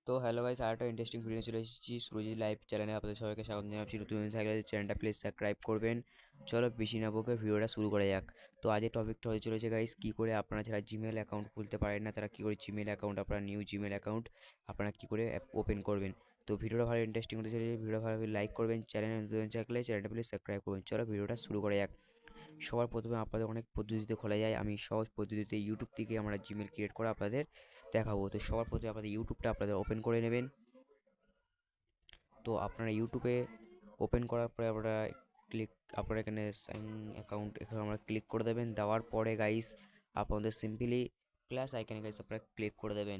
তো hello guys, আরেকটা interesting video চলে এসেছি সুরজিৎ লাইভ চ্যানেলে। আপনাদের সবাইকে স্বাগত জানাচ্ছি। নতুন থাকলে চ্যানেলটা প্লিজ সাবস্ক্রাইব করবেন। চলো বেশি না বকে ভিডিওটা শুরু করা যাক। তো আজের টপিকটা হতে চলেছে গাইস, কী করে আপনারা যারা জিমেল অ্যাকাউন্ট খুলতে পারেন না তারা কী করে জিমেল অ্যাকাউন্ট, আপনার নিউ জিমেল অ্যাকাউন্ট আপনারা কী করে ওপেন করবেন। তো ভিডিওটা ভালো ইন্টারেস্টিং হতে চলেছে। ভিডিও ভালো লাইক করবেন, চ্যানেলে নতুন থাকলে চ্যানেলটা প্লিজ সাবস্ক্রাইব করবেন। চলো ভিডিওটা শুরু করা যাক। সবার প্রথমে আপনাদের অনেক পদ্ধতিতে খোলা যায়, আমি সহজ পদ্ধতিতে ইউটিউব থেকে আমরা জিমেল ক্রিয়েট করে আপনাদের দেখাবো। তো সবার প্রথমে আপনাদের ইউটিউবটা আপনাদের ওপেন করে নেবেন। তো আপনারা ইউটিউবে ওপেন করার পরে আপনারা এখানে সাইন অ্যাকাউন্ট এখানে আমরা ক্লিক করে দেবেন। দেওয়ার পরে গাইস আপনাদের সিম্পলি প্লাস আইকনে গাইস আপনারা ক্লিক করে দেবেন।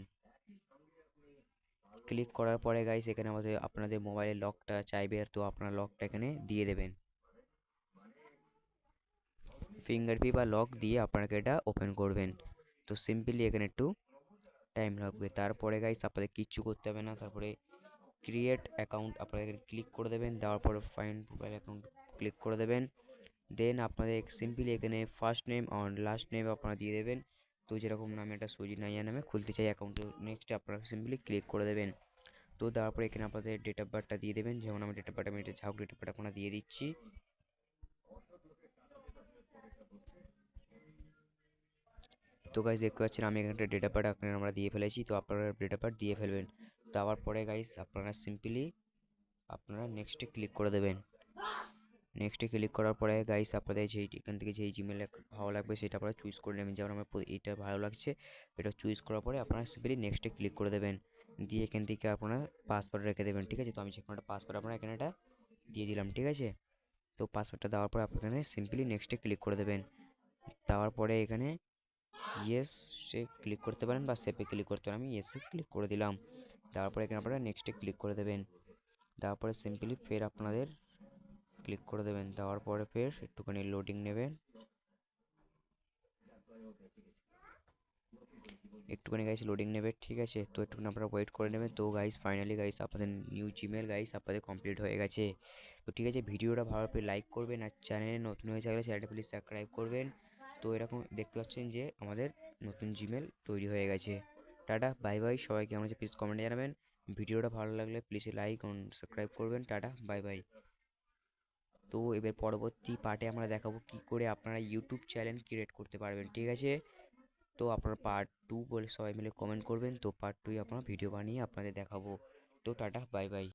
ক্লিক করার পরে গাইস এখানে আপনাদের মোবাইলের লকটা চাইবে, তো আপনারা লকটা এখানে দিয়ে দেবেন। ফিঙ্গারপ্রিন্ট বা লক দিয়ে আপনাকে এটা ওপেন করবেন। তো সিম্পলি এখানে একটু টাইম লাগবে। তারপরে গাইস আপনাদের কিচ্ছু করতে হবে না। তারপরে ক্রিয়েট অ্যাকাউন্ট আপনারা এখানে ক্লিক করে দেবেন। দেওয়ার পরে ফাইন্ড মোবাইল অ্যাকাউন্ট ক্লিক করে দেবেন। দেন আপনাদের সিম্পলি এখানে ফার্স্ট নেম আর লাস্ট নেম আপনারা দিয়ে দেবেন। তো যেরকম নামে একটা সুজিত নাইয়া নামে খুলতে চাই অ্যাকাউন্ট, নেক্সট আপনারা সিম্পলি ক্লিক করে দেবেন। তো দেওয়ার পরে এখানে আপনাদের ডেট অফ বার্থটা দিয়ে দেবেন। যেমন আমার ডেট অফ বার্থ, আমি এটা ঝাউক ডেট অফ বার্থ আপনারা দিয়ে দিচ্ছি। তো গাইস দেখতে পাচ্ছেন আমি এখানে একটা ডেট অফ বার্থ আমরা দিয়ে ফেলেছি। তো আপনারা ডেট অফ বার্থ দিয়ে ফেলবেন। দেওয়ার পরে গাইস আপনারা সিম্পলি আপনারা নেক্সটে ক্লিক করে দেবেন। নেক্সটে ক্লিক করার পরে গাইস আপনাদের এখান থেকে যেই জিমেল ভালো লাগবে সেটা আপনারা চুজ করে নেবেন। যেমন আমার এইটা ভালো লাগছে, এটা চুজ করার পরে আপনারা সিম্পলি নেক্সটে ক্লিক করে দেবেন। দিয়ে এখান থেকে আপনারা পাসওয়ার্ড রেখে দেবেন, ঠিক আছে। তো আমি যে কোনো একটা পাসওয়ার্ড আপনারা এখানে এটা দিয়ে দিলাম, ঠিক আছে। তো পাসওয়ার্ডটা দেওয়ার পরে আপনি এখানে সিম্পলি নেক্সটে ক্লিক করে দেবেন। দেওয়ার পরে এখানে ইয়েস সে ক্লিক করতে পারেন বা সেভে ক্লিক করতে পারেন, আমি ইয়েসে ক্লিক করে দিলাম। তারপরে এখানে আপনারা নেক্সটে ক্লিক করে দেবেন। তারপরে সিম্পলি ফের আপনাদের ক্লিক করে দেবেন। দেওয়ার পরে ফের একটুখানি লোডিং নেবেন, একটুখানি গাইস লোডিং নেবে, ঠিক আছে। তো একটুখানি আপনারা ওয়েট করে নেবেন। তো গাইস ফাইনালি গাইস আপনাদের নিউ জিমেল গাইস আপনাদের কমপ্লিট হয়ে গেছে। তো ঠিক আছে, ভিডিওটা ভালো লাগলে লাইক করবেন আর চ্যানেলে নতুন হয়ে থাকলে চ্যানেলটা প্লিজ সাবস্ক্রাইব করবেন। তো এরকম দেখতে পাচ্ছেন যে আমাদের নতুন জিমেল তৈরি হয়ে গেছে। টাটা বাই বাই, সবাইকে আমার প্লিজ কমেন্টে জানাবেন। ভিডিওটা ভালো লাগলে প্লিজ লাইক ও সাবস্ক্রাইব করবেন। Tata bye bye. তো এবার পরবর্তী পার্টে আমরা দেখাবো কি করে আপনারা ইউটিউব চ্যানেল ক্রিয়েট করতে পারবেন, ঠিক আছে। তো আপনারা পার্ট 2 বলে সবাই মিলে কমেন্ট করবেন। তো পার্ট 2 আপনারা ভিডিও বানিয়ে আপনাদের দেখাবো। তো টাটা বাই বাই।